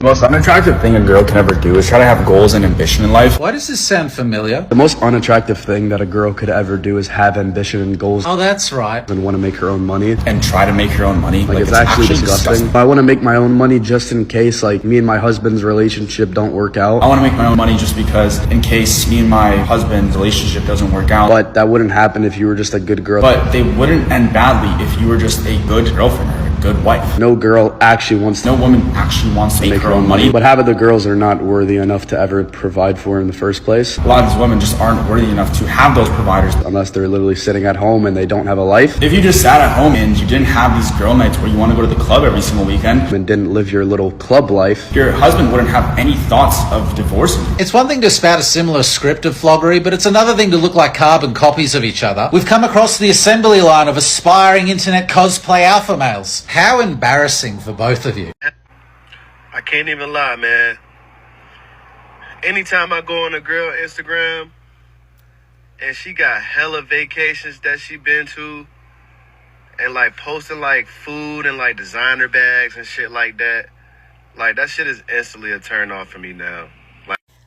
The most unattractive thing a girl can ever do is try to have goals and ambition in life. Why does this sound familiar? The most unattractive thing that a girl could ever do is have ambition and goals. Oh, that's right. And want to make her own money. And try to make her own money. Like it's actually disgusting. I want to make my own money just in case, like, me and my husband's relationship don't work out. I want to make my own money just because in case me and my husband's relationship doesn't work out. But that wouldn't happen if you were just a good girl. But they wouldn't end badly if you were just a good girlfriend or a good wife. No girl actually wants to. No woman actually wants to make her own money. But half of the girls are not worthy enough to ever provide for her in the first place. A lot of these women just aren't worthy enough to have those providers. Unless they're literally sitting at home and they don't have a life. If you just sat at home and you didn't have these girl nights where you want to go to the club every single weekend and didn't live your little club life, your husband wouldn't have any thoughts of divorcing you. It's one thing to spout a similar script of floggery, but it's another thing to look like carbon copies of each other. We've come across the assembly line of aspiring internet cosplay alpha males. How embarrassing for both of you. I can't even lie, man. Anytime I go on a girl Instagram and she got hella vacations that she been to and like posting like food and like designer bags and shit like that shit is instantly a turn off for me now.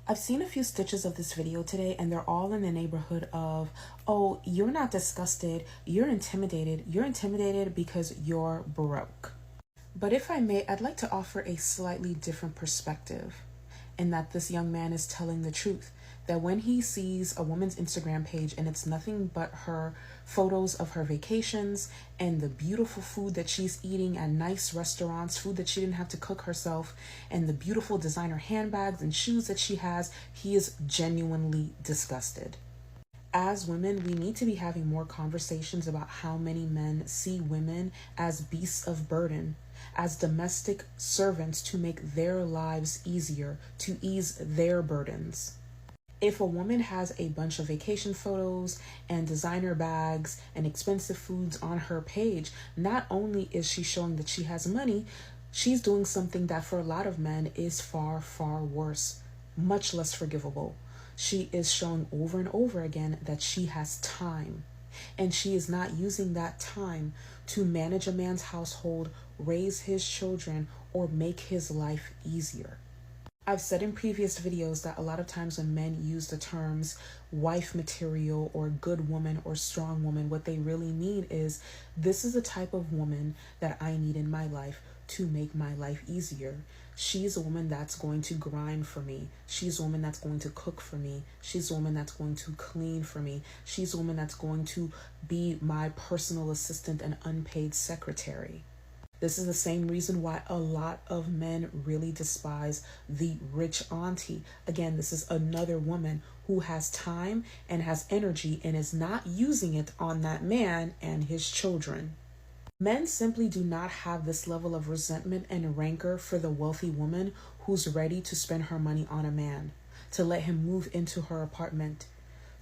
I've seen a few stitches of this video today and they're all in the neighborhood of, oh, you're not disgusted, you're intimidated because you're broke. But if I may, I'd like to offer a slightly different perspective. And that this young man is telling the truth, that when he sees a woman's Instagram page and it's nothing but her photos of her vacations and the beautiful food that she's eating at nice restaurants, food that she didn't have to cook herself, and the beautiful designer handbags and shoes that she has, he is genuinely disgusted. As women, we need to be having more conversations about how many men see women as beasts of burden, as domestic servants to make their lives easier, to ease their burdens. If a woman has a bunch of vacation photos and designer bags and expensive foods on her page, not only is she showing that she has money, she's doing something that for a lot of men is far, far worse, much less forgivable. She is showing over and over again that she has time, and she is not using that time to manage a man's household, raise his children, or make his life easier. I've said in previous videos that a lot of times when men use the terms wife material or good woman or strong woman, what they really mean is this is the type of woman that I need in my life to make my life easier. She's a woman that's going to grind for me. She's a woman that's going to cook for me. She's a woman that's going to clean for me. She's a woman that's going to be my personal assistant and unpaid secretary. This is the same reason why a lot of men really despise the rich auntie. Again, this is another woman who has time and has energy and is not using it on that man and his children. Men simply do not have this level of resentment and rancor for the wealthy woman who's ready to spend her money on a man, to let him move into her apartment,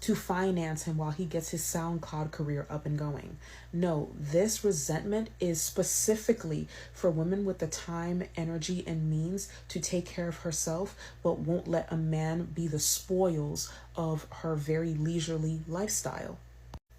to finance him while he gets his SoundCloud career up and going. No, this resentment is specifically for women with the time, energy, and means to take care of herself, but won't let a man be the spoils of her very leisurely lifestyle.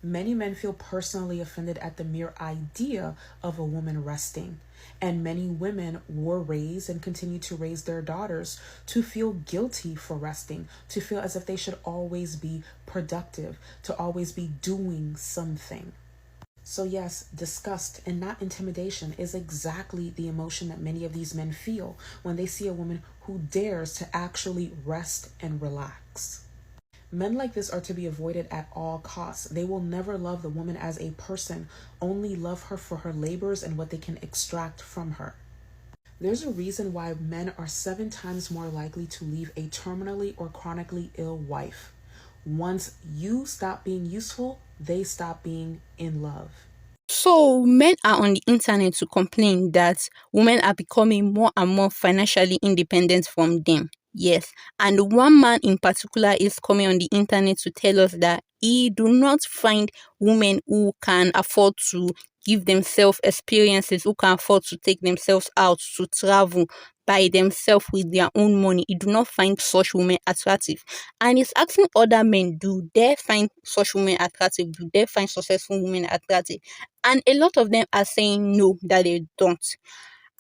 Many men feel personally offended at the mere idea of a woman resting, and many women were raised and continue to raise their daughters to feel guilty for resting, to feel as if they should always be productive, to always be doing something. So yes, disgust and not intimidation is exactly the emotion that many of these men feel when they see a woman who dares to actually rest and relax. Men like this are to be avoided at all costs. They will never love the woman as a person, only love her for her labors and what they can extract from her. There's a reason why men are 7 times more likely to leave a terminally or chronically ill wife. Once you stop being useful, they stop being in love. So men are on the internet to complain that women are becoming more and more financially independent from them. Yes, and one man in particular is coming on the internet to tell us that he do not find women who can afford to give themselves experiences, who can afford to take themselves out to travel by themselves with their own money. He do not find such women attractive. And he's asking other men, do they find such women attractive? Do they find successful women attractive? And a lot of them are saying no, that they don't.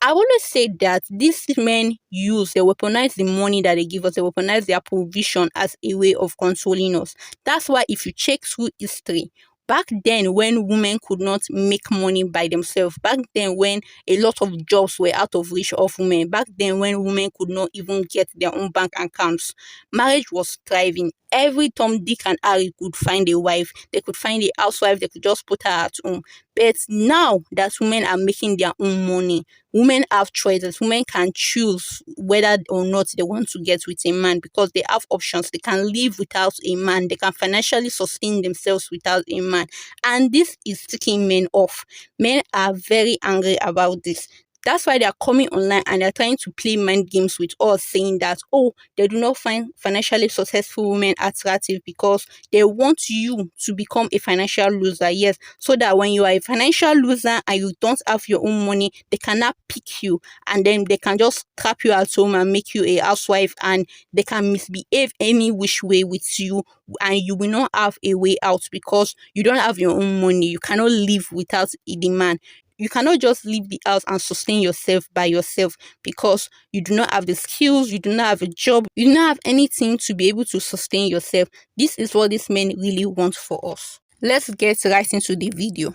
I always say that these men they weaponize the money that they give us, they weaponize their provision as a way of controlling us. That's why if you check through history, back then when women could not make money by themselves, back then when a lot of jobs were out of reach of women, back then when women could not even get their own bank accounts, marriage was thriving. Every Tom, Dick, and Harry could find a wife. They could find a housewife. They could just put her at home. But now that women are making their own money, women have choices. Women can choose whether or not they want to get with a man because they have options. They can live without a man. They can financially sustain themselves without a man. And this is ticking men off. Men are very angry about this. That's why they are coming online and they're trying to play mind games with us, saying that, oh, they do not find financially successful women attractive because they want you to become a financial loser. Yes, so that when you are a financial loser and you don't have your own money, they cannot pick you and then they can just trap you at home and make you a housewife, and they can misbehave any which way with you, and you will not have a way out because you don't have your own money. You cannot live without a demand. You cannot just leave the house and sustain yourself by yourself because you do not have the skills, you do not have a job, you do not have anything to be able to sustain yourself. This is what these men really want for us. Let's get right into the video.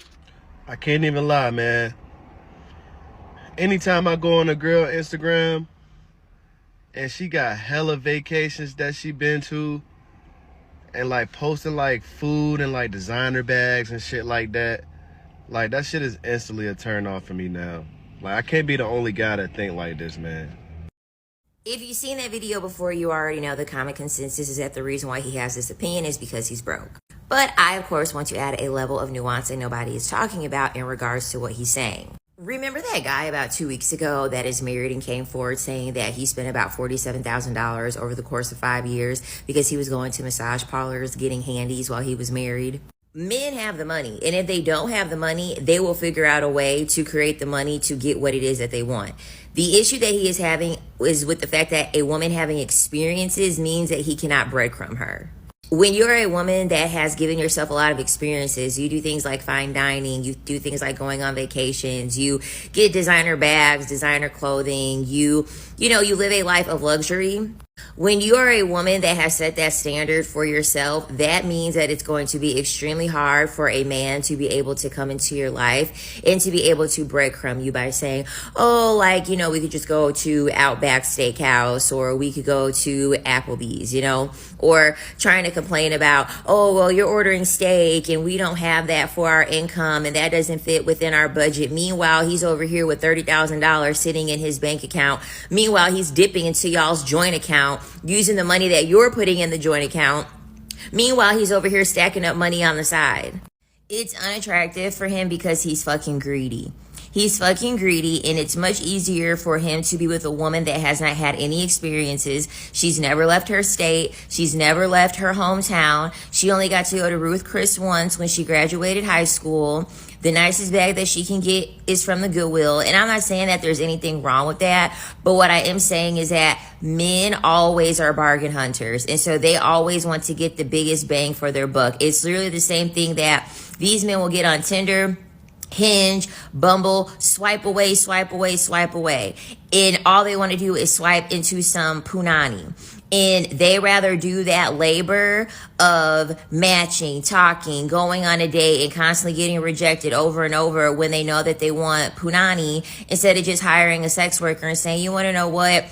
I can't even lie, man. Anytime I go on a girl Instagram and she got hella vacations that she been to and like posting like food and like designer bags and shit like that, like, that shit is instantly a turn off for me now. Like, I can't be the only guy that think like this, man. If you've seen that video before, you already know the common consensus is that the reason why he has this opinion is because he's broke. But I, of course, want to add a level of nuance that nobody is talking about in regards to what he's saying. Remember that guy about 2 weeks ago that is married and came forward saying that he spent about $47,000 over the course of 5 years because he was going to massage parlors, getting handies while he was married? Men have the money, and if they don't have the money, they will figure out a way to create the money to get what it is that they want. The issue that he is having is with the fact that a woman having experiences means that he cannot breadcrumb her. When you're a woman that has given yourself a lot of experiences, you do things like fine dining, you do things like going on vacations, you get designer bags, designer clothing, you live a life of luxury. When you are a woman that has set that standard for yourself, that means that it's going to be extremely hard for a man to be able to come into your life and to be able to breadcrumb you by saying, oh, like, we could just go to Outback Steakhouse, or we could go to Applebee's, or trying to complain about, oh, well, you're ordering steak and we don't have that for our income and that doesn't fit within our budget. Meanwhile, he's over here with $30,000 sitting in his bank account. Meanwhile, he's dipping into y'all's joint account, using the money that you're putting in the joint account. Meanwhile, he's over here stacking up money on the side. It's unattractive for him because he's fucking greedy. He's fucking greedy, and it's much easier for him to be with a woman that has not had any experiences. She's never left her state. She's never left her hometown. She only got to go to Ruth Chris once when she graduated high school. The nicest bag that she can get is from the Goodwill. And I'm not saying that there's anything wrong with that. But what I am saying is that men always are bargain hunters. And so they always want to get the biggest bang for their buck. It's literally the same thing that these men will get on Tinder, Hinge, Bumble, swipe away, swipe away, swipe away. And all they want to do is swipe into some punani. And they rather do that labor of matching, talking, going on a date, and constantly getting rejected over and over when they know that they want punani, instead of just hiring a sex worker and saying, you want to know what?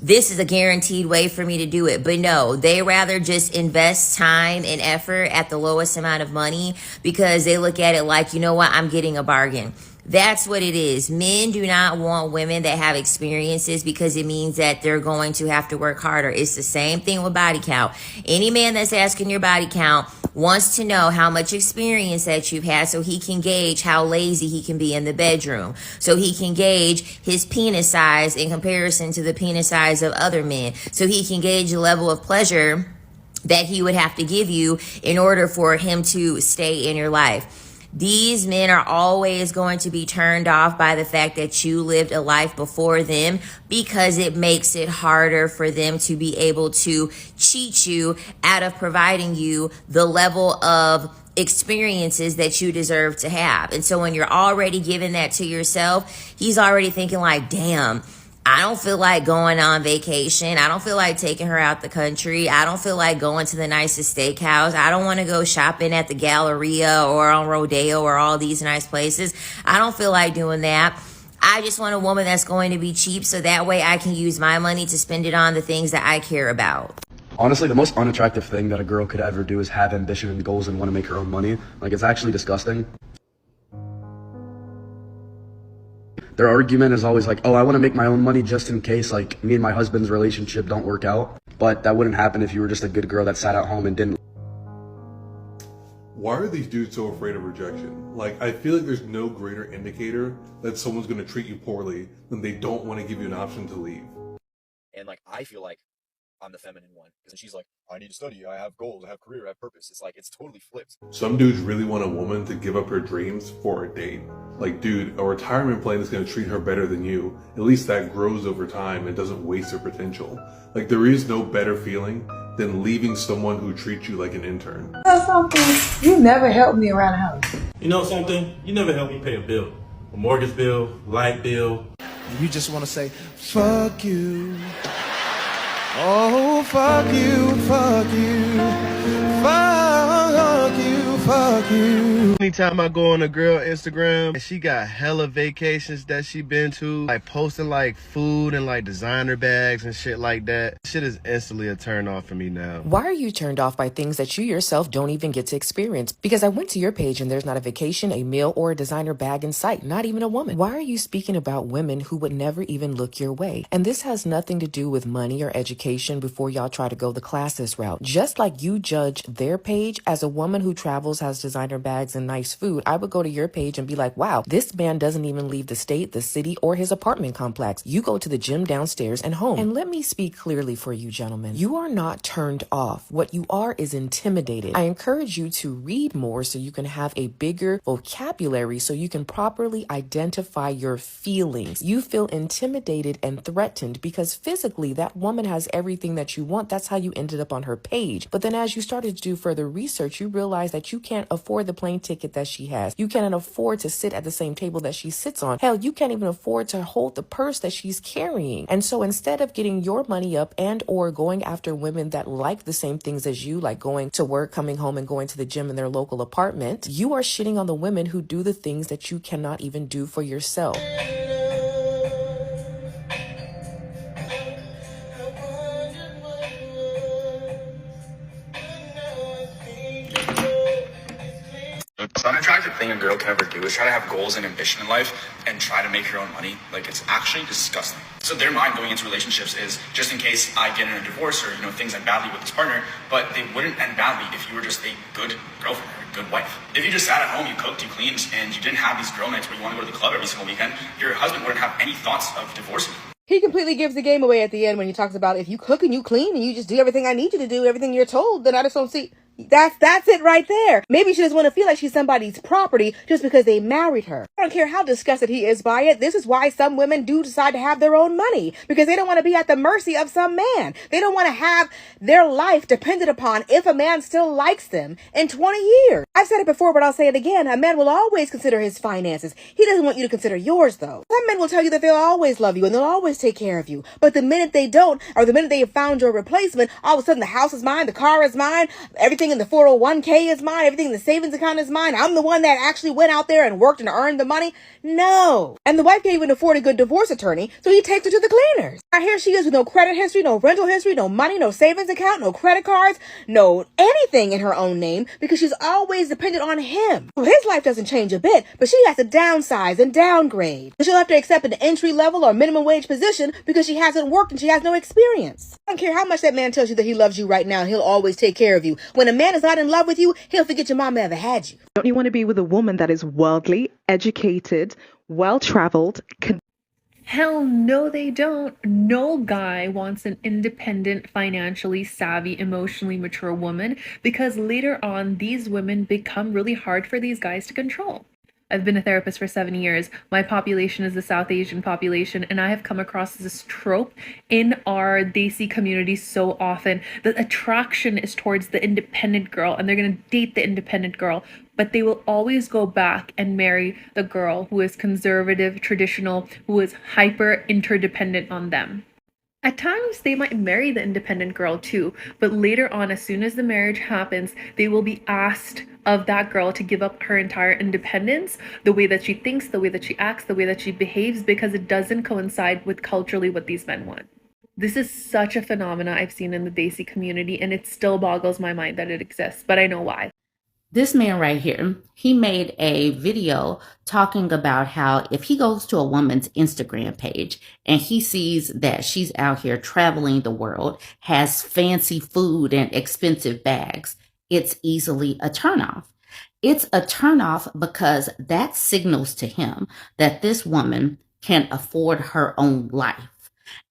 This is a guaranteed way for me to do it. But no, they rather just invest time and effort at the lowest amount of money because they look at it like, you know what, I'm getting a bargain. That's what it is. Men do not want women that have experiences because it means that they're going to have to work harder. It's the same thing with body count. Any man that's asking your body count wants to know how much experience that you've had so he can gauge how lazy he can be in the bedroom. So he can gauge his penis size in comparison to the penis size of other men. So he can gauge the level of pleasure that he would have to give you in order for him to stay in your life. These men are always going to be turned off by the fact that you lived a life before them because it makes it harder for them to be able to cheat you out of providing you the level of experiences that you deserve to have. And so when you're already giving that to yourself, he's already thinking like, damn, I don't feel like going on vacation. I don't feel like taking her out the country. I don't feel like going to the nicest steakhouse. I don't want to go shopping at the Galleria or on Rodeo or all these nice places. I don't feel like doing that. I just want a woman that's going to be cheap so that way I can use my money to spend it on the things that I care about. Honestly, the most unattractive thing that a girl could ever do is have ambition and goals and want to make her own money. Like, it's actually disgusting. Their argument is always like, oh, I want to make my own money just in case, like, me and my husband's relationship don't work out. But that wouldn't happen if you were just a good girl that sat at home and didn't. Why are these dudes so afraid of rejection? Like, I feel like there's no greater indicator that someone's going to treat you poorly than they don't want to give you an option to leave. And like, I feel like I'm the feminine one, because she's like, I need to study, I have goals, I have career, I have purpose. It's like, it's totally flipped. Some dudes really want a woman to give up her dreams for a date. Like, dude, a retirement plan is going to treat her better than you. At least that grows over time and doesn't waste her potential. Like, there is no better feeling than leaving someone who treats you like an intern. You know something? You never helped me around the house. You know something? You never helped me pay a bill. A mortgage bill, light bill. You just want to say, fuck you. Oh, fuck you, fuck you, fuck you, fuck you. Anytime I go on a girl Instagram and she got hella vacations that she been to, like posting like food and like designer bags and shit like that, shit is instantly a turn off for me now. Why are you turned off by things that you yourself don't even get to experience? Because I went to your page and there's not a vacation, a meal, or a designer bag in sight, not even a woman. Why are you speaking about women who would never even look your way? And this has nothing to do with money or education before y'all try to go the classist route. Just like you judge their page as a woman who travels, has designer bags and nice food, I would go to your page and be like, wow, this man doesn't even leave the state, the city, or his apartment complex. You go to the gym downstairs and home. And let me speak clearly for you, gentlemen. You are not turned off. What you are is intimidated. I encourage you to read more so you can have a bigger vocabulary so you can properly identify your feelings. You feel intimidated and threatened because physically that woman has everything that you want. That's how you ended up on her page. But then as you started to do further research, you realize that you can't afford the plane ticket that she has. You can't afford to sit at the same table that she sits on. Hell, you can't even afford to hold the purse that she's carrying. And so instead of getting your money up and or going after women that like the same things as you, like going to work, coming home, and going to the gym in their local apartment, you are shitting on the women who do the things that you cannot even do for yourself. The most unattractive thing a girl can ever do is try to have goals and ambition in life and try to make her own money. Like, it's actually disgusting. So their mind going into relationships is just in case I get in a divorce or, things end badly with this partner, but they wouldn't end badly if you were just a good girlfriend or a good wife. If you just sat at home, you cooked, you cleaned, and you didn't have these girl nights where you want to go to the club every single weekend, your husband wouldn't have any thoughts of divorcing you. He completely gives the game away at the end when he talks about if you cook and you clean and you just do everything I need you to do, everything you're told, then I just don't see. That's it right there. Maybe she doesn't want to feel like she's somebody's property just because they married her. I don't care how disgusted he is by it. This is why some women do decide to have their own money, because they don't want to be at the mercy of some man. They don't want to have their life dependent upon if a man still likes them in 20 years. I've said it before, but I'll say it again. A man will always consider his finances. He doesn't want you to consider yours, though. Some men will tell you that they'll always love you and they'll always take care of you. But the minute they don't, or the minute they have found your replacement, all of a sudden the house is mine, the car is mine, everything in the 401k is mine, everything in the savings account is mine. I'm the one that actually went out there and worked and earned the money. No. And the wife can't even afford a good divorce attorney, so he takes her to the cleaners. Now here she is with no credit history, no rental history, no money, no savings account, no credit cards, no anything in her own name, because she's always dependent on him. Well, his life doesn't change a bit, but she has to downsize and downgrade. She'll have to accept an entry level or minimum wage position because she hasn't worked and she has no experience. I don't care how much that man tells you that he loves you right now, he'll always take care of you. When a man is not in love with you, he'll forget your mama ever had you. Don't you want to be with a woman that is worldly, educated, well-traveled? Hell no, they don't. No guy wants an independent, financially savvy, emotionally mature woman, because later on, these women become really hard for these guys to control. I've been a therapist for 7 years. My population is the South Asian population, and I have come across this trope in our Desi community so often. The attraction is towards the independent girl, and they're going to date the independent girl, but they will always go back and marry the girl who is conservative, traditional, who is hyper interdependent on them. At times, they might marry the independent girl too, but later on, as soon as the marriage happens, they will be asked of that girl to give up her entire independence, the way that she thinks, the way that she acts, the way that she behaves, because it doesn't coincide with culturally what these men want. This is such a phenomena I've seen in the Desi community, and it still boggles my mind that it exists, but I know why. This man right here, he made a video talking about how if he goes to a woman's Instagram page and he sees that she's out here traveling the world, has fancy food and expensive bags, it's easily a turnoff. It's a turnoff because that signals to him that this woman can afford her own life.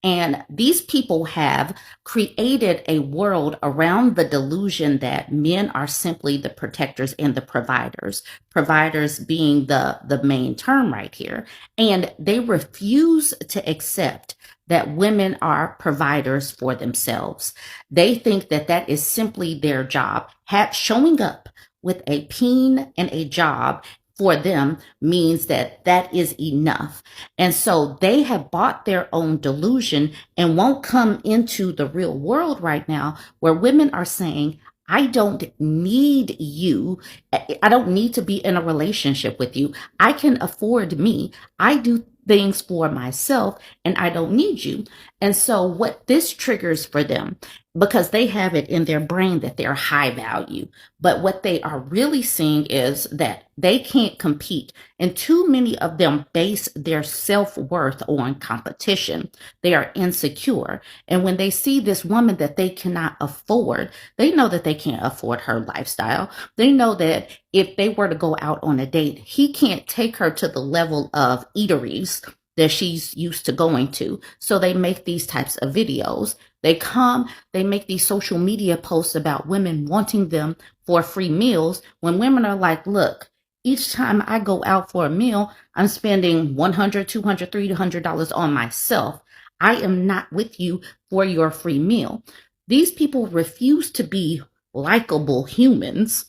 And these people have created a world around the delusion that men are simply the protectors and the providers being the main term right here. And they refuse to accept that women are providers for themselves. They think that that is simply their job. Showing up with a peen and a job for them means that that is enough. And so they have bought their own delusion and won't come into the real world right now where women are saying, I don't need you. I don't need to be in a relationship with you. I can afford me. I do things for myself and I don't need you. And so what this triggers for them, because they have it in their brain that they're high value, but what they are really seeing is that they can't compete. And too many of them base their self-worth on competition. They are insecure. And when they see this woman that they cannot afford, they know that they can't afford her lifestyle. They know that if they were to go out on a date, he can't take her to the level of eateries that she's used to going to. So they make these types of videos. They make these social media posts about women wanting them for free meals when women are like, look, each time I go out for a meal, I'm spending $100, $200, $300 on myself. I am not with you for your free meal. These people refuse to be likable humans.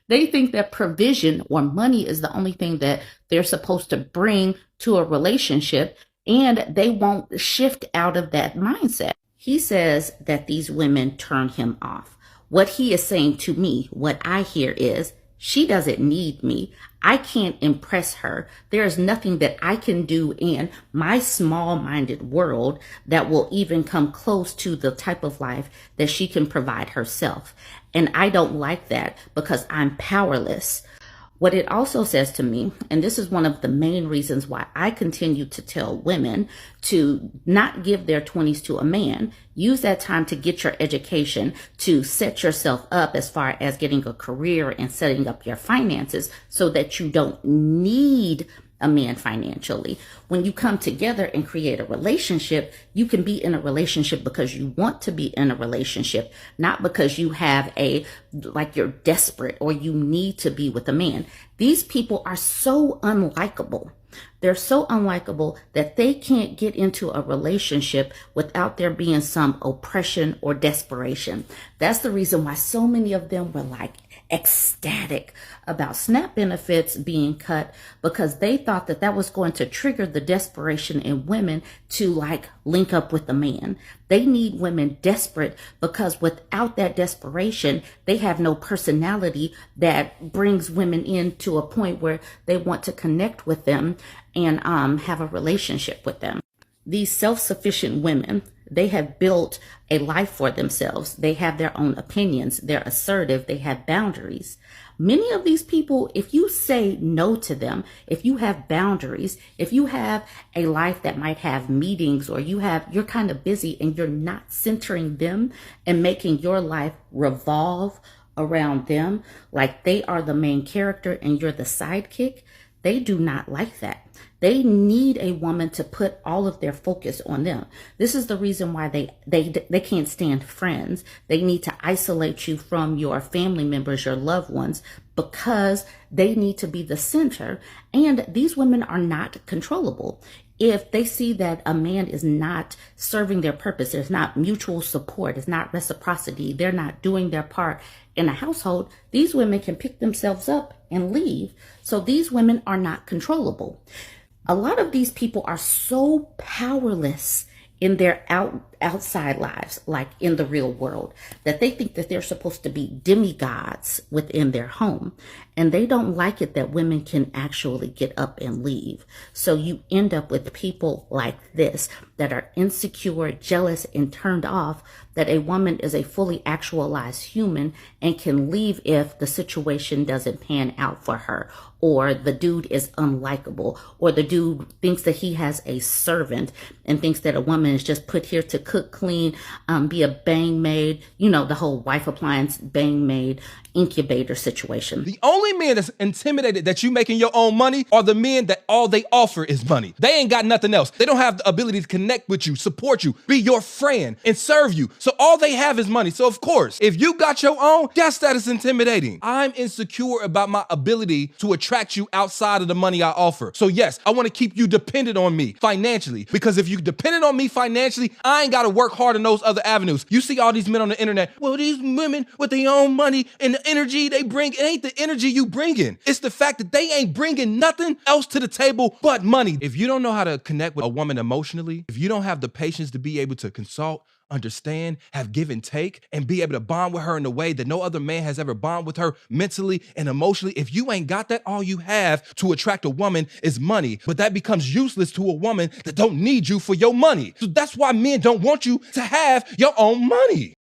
They think that provision or money is the only thing that they're supposed to bring to a relationship, and they won't shift out of that mindset. He says that these women turn him off. What he is saying to me, what I hear is, she doesn't need me. I can't impress her. There is nothing that I can do in my small-minded world that will even come close to the type of life that she can provide herself. And I don't like that because I'm powerless. What it also says to me, and this is one of the main reasons why I continue to tell women to not give their 20s to a man. Use that time to get your education, to set yourself up as far as getting a career and setting up your finances so that you don't need a man financially. When you come together and create a relationship, you can be in a relationship because you want to be in a relationship, not because you have you're desperate or you need to be with a man. These people are so unlikable. They're so unlikable that they can't get into a relationship without there being some oppression or desperation. That's the reason why so many of them were like ecstatic about SNAP benefits being cut, because they thought that that was going to trigger the desperation in women to link up with a man. They need women desperate because without that desperation, they have no personality that brings women into a point where they want to connect with them and have a relationship with them. These self-sufficient women, they have built a life for themselves. They have their own opinions. They're assertive. They have boundaries. Many of these people, if you say no to them, if you have boundaries, if you have a life that might have meetings or you're kind of busy and you're not centering them and making your life revolve around them, like they are the main character and you're the sidekick, they do not like that. They need a woman to put all of their focus on them. This is the reason why they can't stand friends. They need to isolate you from your family members, your loved ones, because they need to be the center. And these women are not controllable. If they see that a man is not serving their purpose, there's not mutual support, there's not reciprocity, they're not doing their part in a household, these women can pick themselves up and leave. So these women are not controllable. A lot of these people are so powerless in their outside lives, like in the real world, that they think that they're supposed to be demigods within their home. And they don't like it that women can actually get up and leave. So you end up with people like this that are insecure, jealous, and turned off that a woman is a fully actualized human and can leave if the situation doesn't pan out for her, or the dude is unlikable, or the dude thinks that he has a servant and thinks that a woman is just put here to cook, clean, be a bang maid, you know, the whole wife appliance bang maid incubator situation. The only men that's intimidated that you making your own money are the men that all they offer is money. They ain't got nothing else. They don't have the ability to connect with you, support you, be your friend, and serve you. So all they have is money. So of course, if you got your own, yes, that is intimidating. I'm insecure about my ability to attract you outside of the money I offer. So yes, I want to keep you dependent on me financially, because if you dependent on me financially, I ain't got to work hard in those other avenues. You see all these men on the internet, well, these women with their own money and the energy they bring, it ain't the energy you bringing. It's the fact that they ain't bringing nothing else to the table but money. If you don't know how to connect with a woman emotionally, if you don't have the patience to be able to consult, understand, have give and take, and be able to bond with her in a way that no other man has ever bonded with her mentally and emotionally. If you ain't got that, all you have to attract a woman is money. But that becomes useless to a woman that don't need you for your money. So that's why men don't want you to have your own money.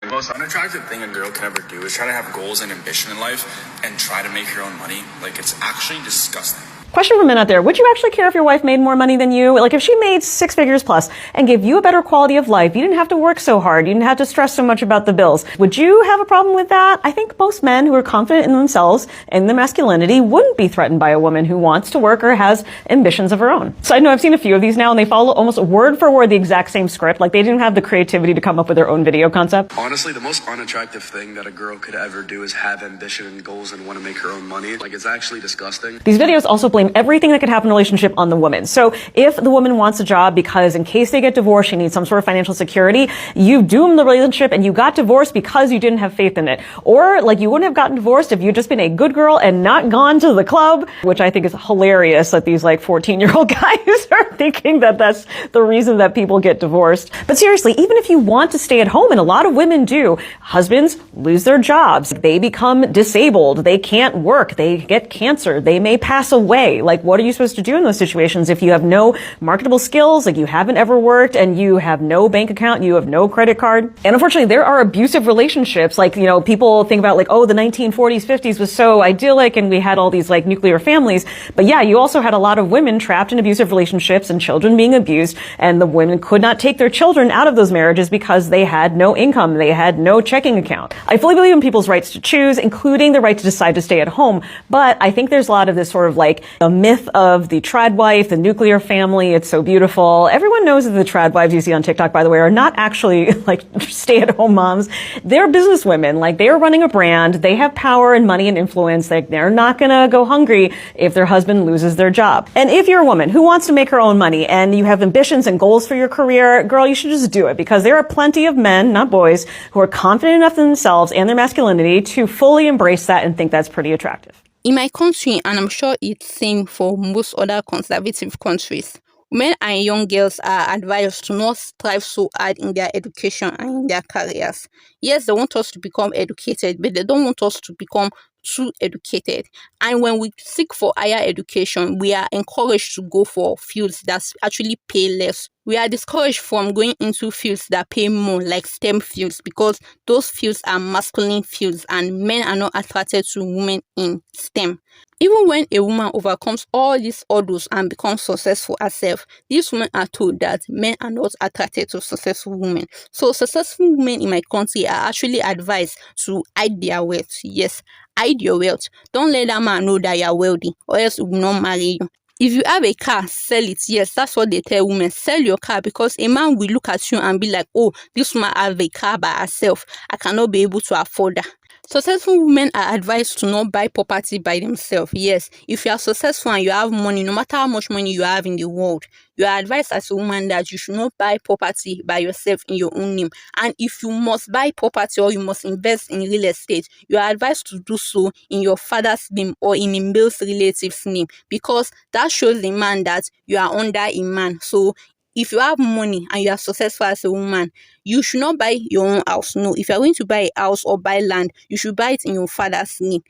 The most unattractive thing a girl can ever do is try to have goals and ambition in life and try to make her own money. Like, it's actually disgusting. Question for men out there. Would you actually care if your wife made more money than you? Like if she made 6 figures plus and gave you a better quality of life, you didn't have to work so hard, you didn't have to stress so much about the bills. Would you have a problem with that? I think most men who are confident in themselves and their masculinity wouldn't be threatened by a woman who wants to work or has ambitions of her own. So I know I've seen a few of these now and they follow almost word for word the exact same script. Like they didn't have the creativity to come up with their own video concept. Honestly, the most unattractive thing that a girl could ever do is have ambition and goals and want to make her own money. Like, it's actually disgusting. These videos also blame everything that could happen in a relationship on the woman. So if the woman wants a job because in case they get divorced, she needs some sort of financial security, you doom the relationship and you got divorced because you didn't have faith in it. Or like you wouldn't have gotten divorced if you'd just been a good girl and not gone to the club, which I think is hilarious that these like 14-year-old guys are thinking that that's the reason that people get divorced. But seriously, even if you want to stay at home, and a lot of women do, husbands lose their jobs. They become disabled. They can't work. They get cancer. They may pass away. Like, what are you supposed to do in those situations if you have no marketable skills, like you haven't ever worked and you have no bank account, you have no credit card? And unfortunately, there are abusive relationships. Like, you know, people think about like, oh, the 1940s, 50s was so idyllic and we had all these like nuclear families. But yeah, you also had a lot of women trapped in abusive relationships and children being abused, and the women could not take their children out of those marriages because they had no income, they had no checking account. I fully believe in people's rights to choose, including the right to decide to stay at home. But I think there's a lot of this sort of like a myth of the trad wife, the nuclear family. It's so beautiful. Everyone knows that the trad wives you see on TikTok, by the way, are not actually like stay-at-home moms. They're businesswomen. Like they are running a brand. They have power and money and influence. Like they're not going to go hungry if their husband loses their job. And if you're a woman who wants to make her own money and you have ambitions and goals for your career, girl, you should just do it, because there are plenty of men, not boys, who are confident enough in themselves and their masculinity to fully embrace that and think that's pretty attractive. In my country, and I'm sure it's same for most other conservative countries, men and young girls are advised to not strive so hard in their education and in their careers. Yes, they want us to become educated, but they don't want us to become too educated. And when we seek for higher education, we are encouraged to go for fields that actually pay less We are discouraged from going into fields that pay more, like STEM fields, because those fields are masculine fields and men are not attracted to women in STEM. Even when a woman overcomes all these hurdles and becomes successful herself, these women are told that men are not attracted to successful women. So successful women in my country are actually advised to hide their wealth. Yes, hide your wealth. Don't let that man know that you are wealthy, or else he will not marry you. If you have a car, sell it. Yes, that's what they tell women. Sell your car, because a man will look at you and be like, oh, this woman have a car by herself. I cannot be able to afford that. Successful women are advised to not buy property by themselves. Yes, if you are successful and you have money, no matter how much money you have in the world, you are advised as a woman that you should not buy property by yourself in your own name. And if you must buy property or you must invest in real estate, you are advised to do so in your father's name or in a male's relative's name, because that shows the man that you are under a man. So if you have money and you are successful as a woman, you should not buy your own house. No, if you are going to buy a house or buy land, you should buy it in your father's name.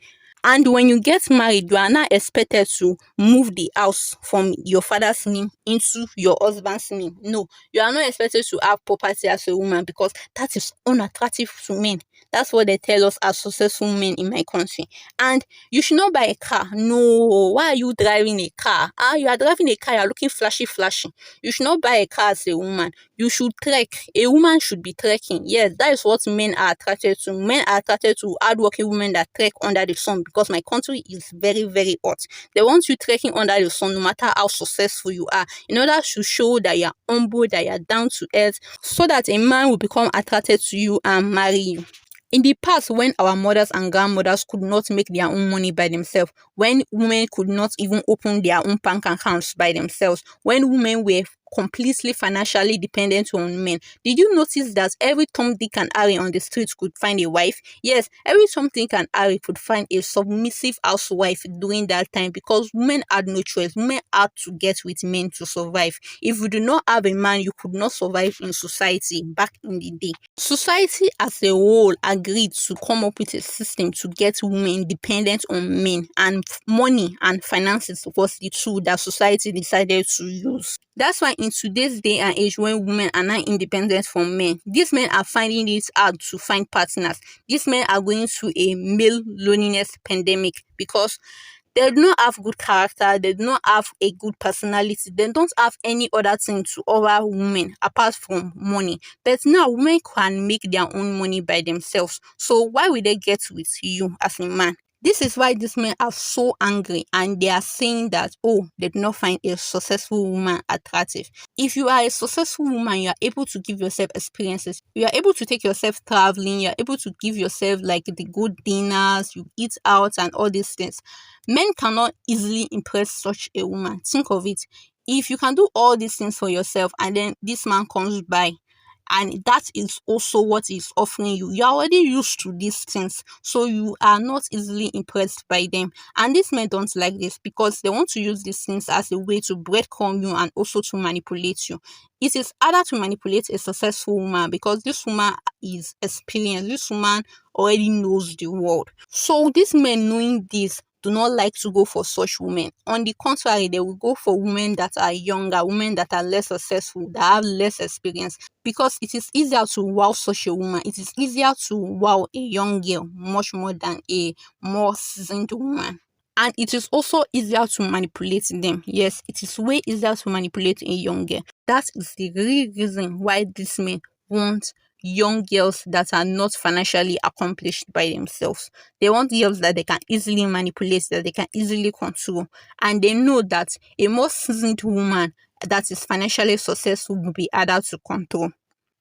And when you get married, you are not expected to move the house from your father's name into your husband's name. No, you are not expected to have property as a woman, because that is unattractive to men. That's what they tell us as successful men in my country. And you should not buy a car. No, why are you driving a car? You are driving a car, you are looking flashy. You should not buy a car as a woman. You should trek. A woman should be trekking. Yes, that is what men are attracted to. Men are attracted to hardworking women that trek under the sun, because my country is very, very hot. They want you trekking under the sun no matter how successful you are, in order to show that you are humble, that you are down to earth, so that a man will become attracted to you and marry you. In the past, when our mothers and grandmothers could not make their own money by themselves, when women could not even open their own bank accounts by themselves, when women were completely financially dependent on men, did you notice that every Tom, Dick and Harry on the streets could find a wife? Yes, every Tom, Dick and Harry could find a submissive housewife during that time, because women had no choice. Women had to get with men to survive. If you do not have a man, you could not survive in society back in the day. Society as a whole agreed to come up with a system to get women dependent on men, and money and finances was the tool that society decided to use. That's why in today's day and age, when women are not independent from men, these men are finding it hard to find partners. These men are going through a male loneliness pandemic, because they do not have good character, they do not have a good personality, they don't have any other thing to offer women apart from money. But now women can make their own money by themselves. So why will they get with you as a man? This is why these men are so angry, and they are saying that, oh, they do not find a successful woman attractive. If you are a successful woman, you are able to give yourself experiences. You are able to take yourself traveling. You are able to give yourself like the good dinners, you eat out and all these things. Men cannot easily impress such a woman. Think of it. If you can do all these things for yourself and then this man comes by, and that is also what is offering you, you're already used to these things, so you are not easily impressed by them. And these men don't like this, because they want to use these things as a way to breadcrumb you and also to manipulate you. It is harder to manipulate a successful woman, because this woman is experienced. This woman already knows the world. So these men, knowing this, do not like to go for such women. On the contrary, they will go for women that are younger, women that are less successful, that have less experience, because it is easier to wow such a woman. It is easier to wow a young girl much more than a more seasoned woman. And it is also easier to manipulate them. Yes, it is way easier to manipulate a young girl. That is the real reason why these men want young girls that are not financially accomplished by themselves. They want girls that they can easily manipulate, that they can easily control. And they know that a more seasoned woman that is financially successful will be harder to control.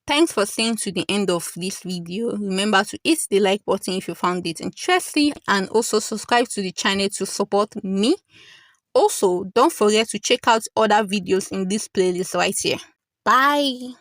Thanks for staying to the end of this video. Remember to hit the like button if you found it interesting, and also subscribe to the channel to support me. Also, don't forget to check out other videos in this playlist right here. Bye.